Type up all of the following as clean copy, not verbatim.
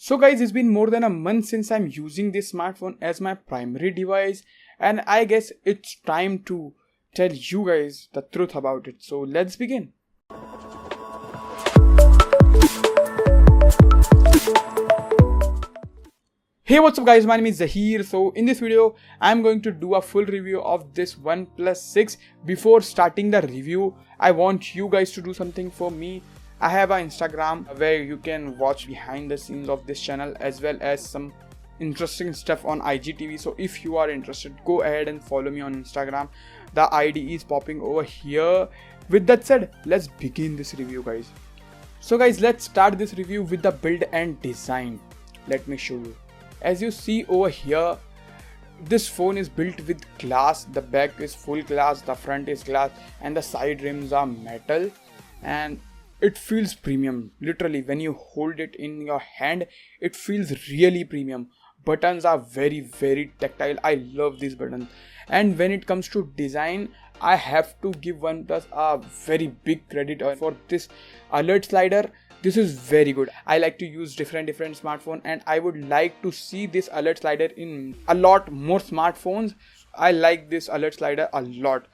So guys, it's been more than a month since I'm using this smartphone as my primary device, and I guess it's time to tell you guys the truth about it. So let's begin. Hey, what's up guys, my name is Zahir. So in this video, I'm going to do a full review of this OnePlus 6. Before starting the review, I want you guys to do something for me. I have an Instagram where you can watch behind the scenes of this channel as well as some interesting stuff on IGTV. So if you are interested, go ahead and follow me on Instagram. The ID is popping over here. With that said, let's begin this review guys. So guys, let's start this review with the build and design. Let me show you. As you see over here, this phone is built with glass. The back is full glass, the front is glass, and the side rims are metal, and it feels premium. Literally, when you hold it in your hand, it feels really premium. Buttons are very tactile. I love these buttons. And when it comes to design, I have to give OnePlus a very big credit for this alert slider. This is very good. I like to use different smartphones, and I would like to see this alert slider in a lot more smartphones. I like this alert slider a lot.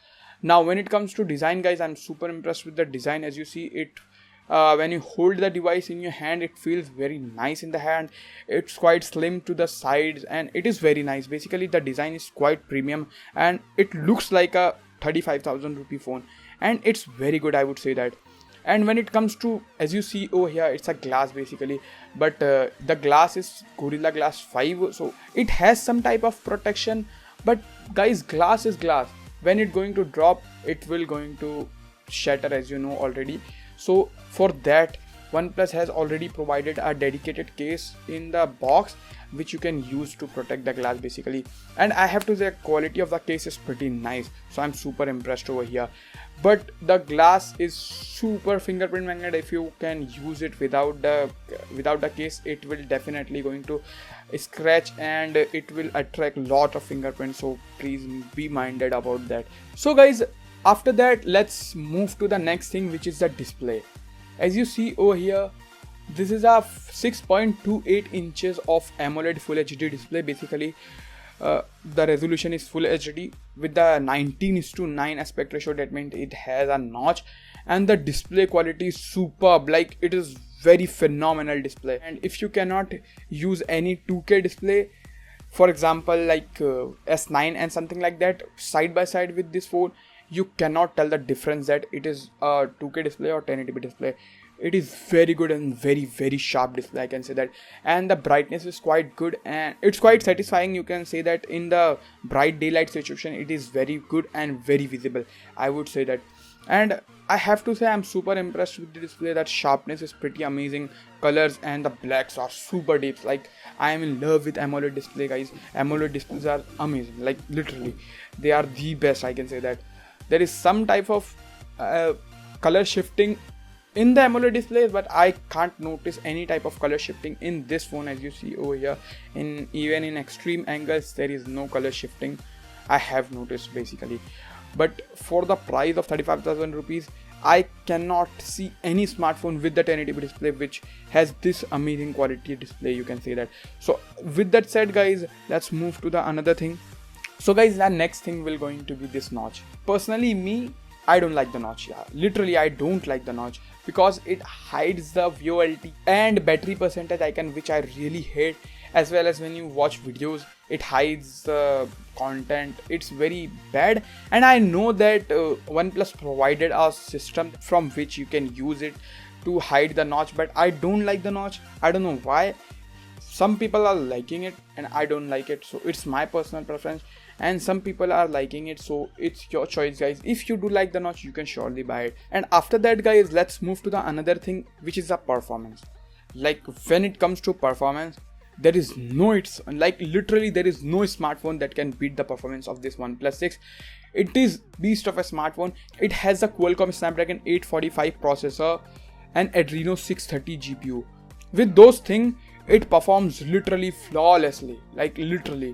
Now when it comes to design guys, I'm super impressed with the design. As you see it, when you hold the device in your hand, it feels very nice in the hand. It's quite slim to the sides and it is very nice. Basically the design is quite premium and it looks like a 35,000 rupee phone, and it's very good, I would say that. And when it comes to, as you see over here, it's a glass basically, but the glass is Gorilla Glass 5, so it has some type of protection. But guys, glass is glass. When it's going to drop, it will going to shatter, as you know already. So for that, OnePlus has already provided a dedicated case in the box which you can use to protect the glass basically. And I have to say, quality of the case is pretty nice, so I'm super impressed over here. But the glass is super fingerprint magnet. If you can use it without the case, it will definitely going to scratch and it will attract lot of fingerprints, so please be minded about that. So guys, after that, let's move to the next thing, which is the display. As you see over here, this is a 6.28 inches of AMOLED Full HD display. Basically, the resolution is Full HD with the 19:9 aspect ratio. That means it has a notch, and the display quality is superb. Like, it is very phenomenal display. And if you cannot use any 2K display, for example like S9 and something like that, side by side with this phone, you cannot tell the difference that it is a 2K display or 1080p display. It is very good and very sharp display, I can say that. And the brightness is quite good and it's quite satisfying. You can say that in the bright daylight situation, it is very good and very visible, I would say that. And I have to say, I'm super impressed with the display. That sharpness is pretty amazing. Colors and the blacks are super deep. Like, I am in love with AMOLED display guys. AMOLED displays are amazing. Like, literally, they are the best, I can say that. There is some type of color shifting in the AMOLED display, but I can't notice any type of color shifting in this phone. As you see over here, even in extreme angles, there is no color shifting, I have noticed basically. But for the price of 35,000 rupees, I cannot see any smartphone with the 1080p display which has this amazing quality display, you can say that. So with that said guys, let's move to the another thing. So guys, the next thing will going to be this notch. Personally, me, I don't like the notch. Yeah, literally I don't like the notch because it hides the VOLT and battery percentage icon, which I really hate. As well as when you watch videos, it hides the content. It's very bad. And I know that OnePlus provided a system from which you can use it to hide the notch, but I don't like the notch. I don't know why. Some people are liking it and I don't like it, so it's my personal preference. And some people are liking it, so it's your choice guys. If you do like the notch, you can surely buy it. And after that guys, let's move to the another thing, which is the performance. Like, when it comes to performance, there is no, it's like literally there is no smartphone that can beat the performance of this OnePlus 6. It is beast of a smartphone. It has a Qualcomm Snapdragon 845 processor and Adreno 630 GPU. With those things, it performs literally flawlessly, like literally.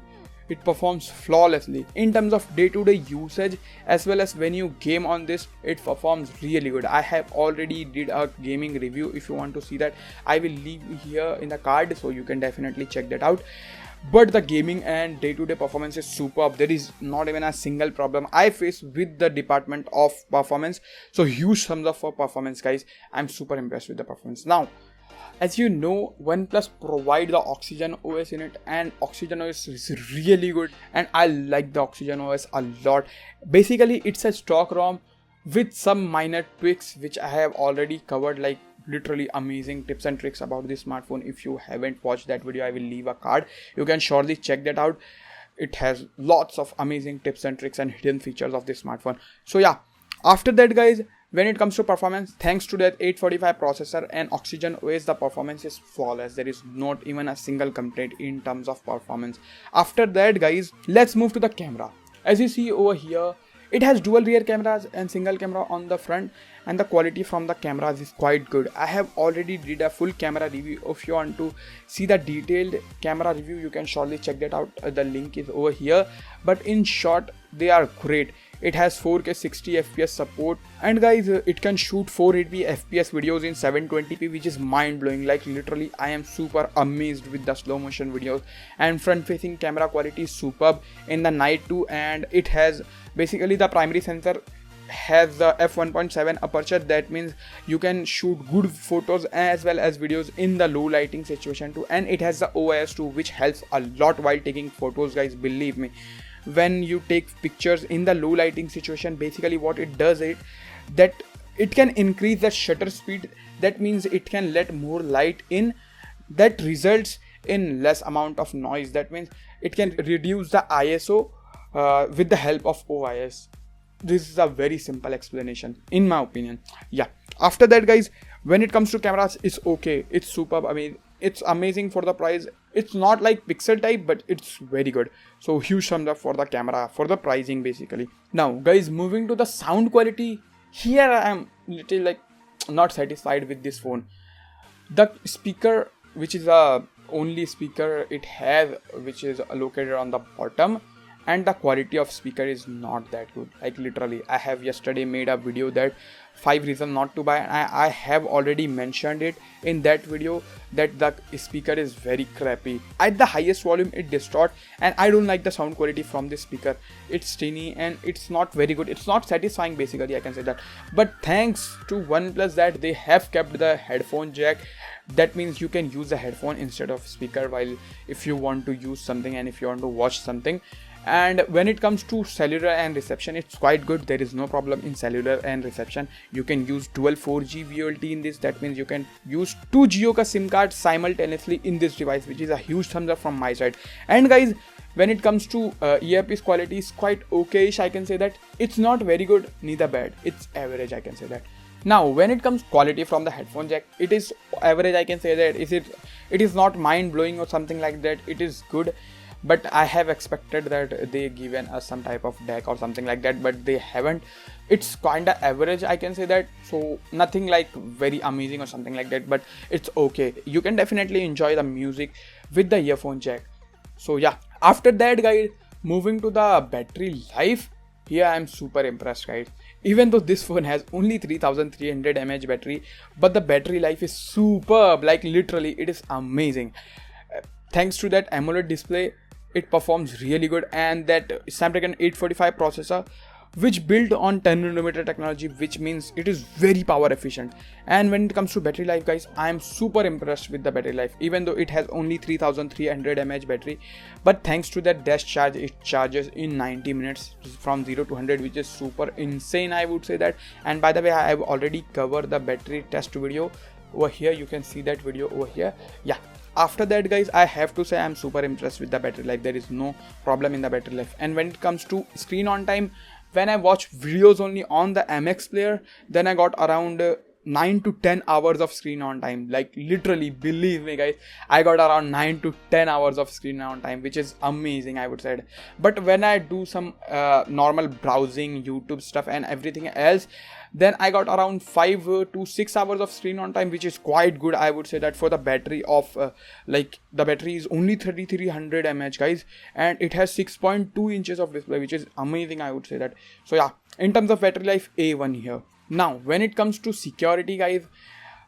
it performs flawlessly. In terms of day-to-day usage as well as when you game on this, it performs really good. I have already did a gaming review. If you want to see that, I will leave here in the card, so you can definitely check that out. But the gaming and day-to-day performance is superb. There is not even a single problem I face with the department of performance. So huge thumbs up for performance, guys. I'm super impressed with the performance. Now, as you know, OnePlus provide the Oxygen OS in it, and Oxygen OS is really good, and I like the Oxygen OS a lot. Basically, it's a stock ROM with some minor tweaks which I have already covered, like literally amazing tips and tricks about this smartphone. If you haven't watched that video, I will leave a card. You can surely check that out. It has lots of amazing tips and tricks and hidden features of this smartphone. So yeah, after that, guys, when it comes to performance, thanks to that 845 processor and Oxygen OS, the performance is flawless. There is not even a single complaint in terms of performance. After that, guys, let's move to the camera. As you see over here, it has dual rear cameras and single camera on the front, and the quality from the cameras is quite good. I have already did a full camera review. If you want to see the detailed camera review, you can surely check that out. The link is over here. But in short, they are great. It has 4K 60 FPS support, and guys, it can shoot 480 FPS videos in 720p, which is mind blowing. Like literally, I am super amazed with the slow motion videos, and front facing camera quality is superb in the night too. And it has basically the primary sensor has the f1.7 aperture. That means you can shoot good photos as well as videos in the low lighting situation too. And it has the OIS too, which helps a lot while taking photos, guys. Believe me, when you take pictures in the low lighting situation, basically what it does is that it can increase the shutter speed. That means it can let more light in, that results in less amount of noise. That means it can reduce the ISO with the help of OIS. This is a very simple explanation in my opinion. Yeah, after that, guys, when it comes to cameras, it's okay, it's superb. I mean, it's amazing for the price. It's not like Pixel type, but it's very good. So huge thumbs up for the camera, for the pricing basically. Now, guys, moving to the sound quality, here I am little like not satisfied with this phone. The speaker, which is the only speaker it has, which is located on the bottom, and the quality of speaker is not that good. Like literally, I have yesterday made a video that 5 reasons not to buy, and I have already mentioned it in that video that the speaker is very crappy. At the highest volume it distorts, and I don't like the sound quality from this speaker. It's tinny and it's not very good. It's not satisfying basically, I can say that. But thanks to OnePlus that they have kept the headphone jack. That means you can use the headphone instead of speaker while if you want to use something and if you want to watch something. And when it comes to cellular and reception, it's quite good. There is no problem in cellular and reception. You can use dual 4G VoLTE in this. That means you can use 2 Jio ka SIM cards simultaneously in this device, which is a huge thumbs up from my side. And guys, when it comes to earpiece quality, is quite okayish, I can say that. It's not very good, neither bad. It's average, I can say that. Now, when it comes quality from the headphone jack, it is average, I can say that. It is not mind blowing or something like that. It is good. But I have expected that they given us some type of deck or something like that, but they haven't. It's kinda average, I can say that. So nothing like very amazing or something like that, but it's okay. You can definitely enjoy the music with the earphone jack. So yeah, after that, guys, moving to the battery life, here I am super impressed, guys. Even though this phone has only 3300 mAh battery, but the battery life is superb. Like literally, it is amazing. Thanks to that AMOLED display, it performs really good, and that Snapdragon 845 processor, which built on 10nm technology, which means it is very power efficient. And when it comes to battery life, guys, I am super impressed with the battery life. Even though it has only 3300 mAh battery, but thanks to that dash charge, it charges in 90 minutes from 0 to 100, which is super insane, I would say that. And by the way, I have already covered the battery test video over here. You can see that video over here. Yeah. After that, guys, I have to say I'm super impressed with the battery life. There is no problem in the battery life. And when it comes to screen on time, when I watch videos only on the MX player, then I got around 9 to 10 hours of screen on time. Like literally, believe me guys, I got around 9 to 10 hours of screen on time, which is amazing, I would say. But when I do some normal browsing, YouTube stuff and everything else, then I got around 5 to 6 hours of screen on time, which is quite good, I would say that, for the battery of like the battery is only 3300 mAh guys, and it has 6.2 inches of display, which is amazing, I would say that. So yeah, in terms of battery life, A1 here. Now when it comes to security guys,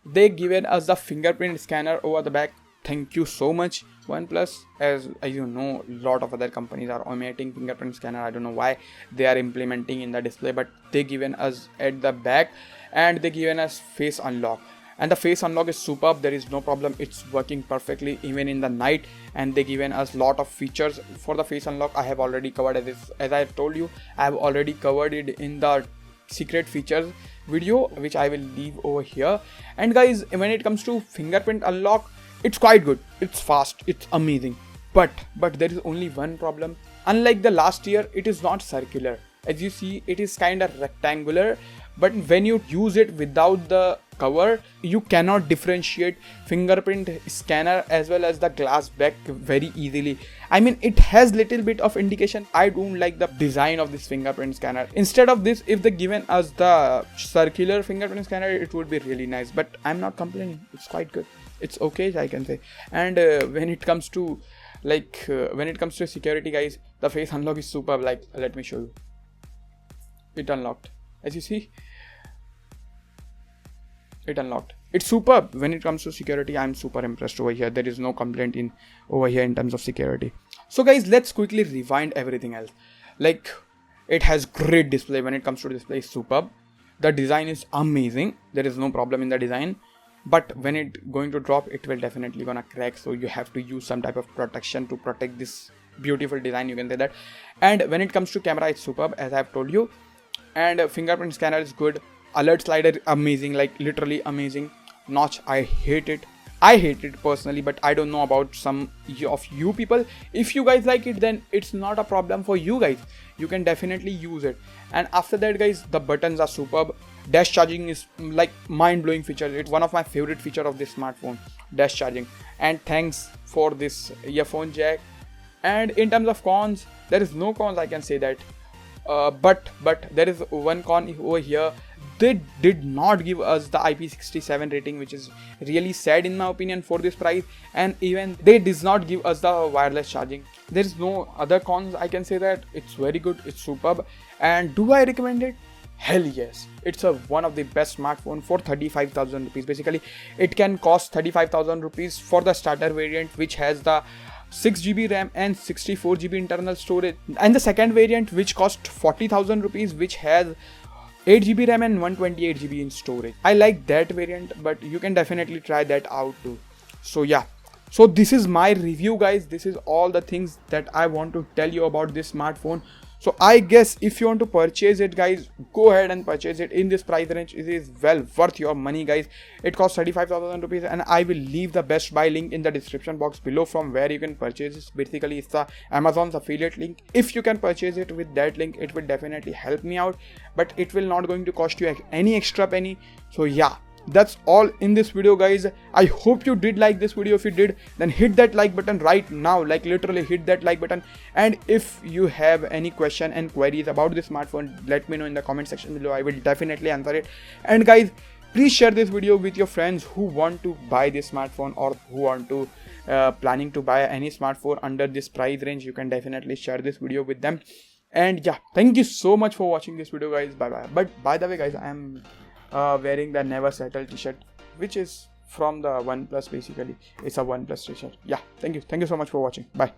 they given us the fingerprint scanner over the back. Thank you so much OnePlus. As you know, a lot of other companies are omitting fingerprint scanner. I don't know why they are implementing in the display, but they given us at the back, and they given us face unlock, and the face unlock is superb. There is no problem, it's working perfectly even in the night. And they given us lot of features for the face unlock. I have already covered this, as I have told you, I have already covered it in the secret features video, which I will leave over here. And guys, when it comes to fingerprint unlock, it's quite good, it's fast, it's amazing, but there is only one problem. Unlike the last year, it is not circular. As you see, it is kind of rectangular, but when you use it without the cover, you cannot differentiate fingerprint scanner as well as the glass back very easily. I mean, it has little bit of indication. I don't like the design of this fingerprint scanner. Instead of this, if they given us the circular fingerprint scanner, it would be really nice, but I'm not complaining, it's quite good, it's okay, I can say. And when it comes to security guys, the face unlock is superb. Like, let me show you. It unlocked, as you see, it unlocked. It's superb. When it comes to security, I'm super impressed over here. There is no complaint over here in terms of security. So guys, let's quickly rewind everything else. Like, it has great display. When it comes to display, it's superb. The design is amazing, there is no problem in the design. But when it going to drop, it will definitely gonna crack, so you have to use some type of protection to protect this beautiful design, you can say that. And when it comes to camera, it's superb, as I have told you. And fingerprint scanner is good. Alert slider amazing, like literally amazing. Notch, I hate it personally, but I don't know about some of you people. If you guys like it, then it's not a problem for you guys, you can definitely use it. And after that guys, the buttons are superb. Dash charging is like mind-blowing feature. It's one of my favorite feature of this smartphone, dash charging. And thanks for this earphone jack. And in terms of cons, there is no cons, I can say that. But there is one con over here. They did not give us the IP67 rating, which is really sad in my opinion for this price. And even they did not give us the wireless charging. There is no other cons, I can say that. It's very good, it's superb. And do I recommend it? Hell yes. It's one of the best smartphone for 35,000 rupees. Basically, it can cost 35,000 rupees for the starter variant, which has the 6GB RAM and 64GB internal storage, and the second variant, which cost 40,000 rupees, which has 8GB RAM and 128GB in storage. I like that variant, but you can definitely try that out too. So yeah, so this is my review guys. This is all the things that I want to tell you about this smartphone. So I guess if you want to purchase it guys, go ahead and purchase it in this price range. It is well worth your money guys. It costs 35,000 rupees, and I will leave the best buy link in the description box below from where you can purchase this. Basically, it's the Amazon's affiliate link. If you can purchase it with that link, it will definitely help me out, but it will not going to cost you any extra penny. So yeah, that's all in this video guys. I hope you did like this video. If you did, then hit that like button right now, like literally hit that like button. And if you have any question and queries about this smartphone, let me know in the comment section below. I will definitely answer it. And guys, please share this video with your friends who want to buy this smartphone, or who want to planning to buy any smartphone under this price range. You can definitely share this video with them. And yeah, thank you so much for watching this video guys. Bye bye. But by the way guys, I am wearing the Never Settle t-shirt, which is from the OnePlus. Basically, it's a OnePlus t-shirt. Yeah, thank you so much for watching. Bye.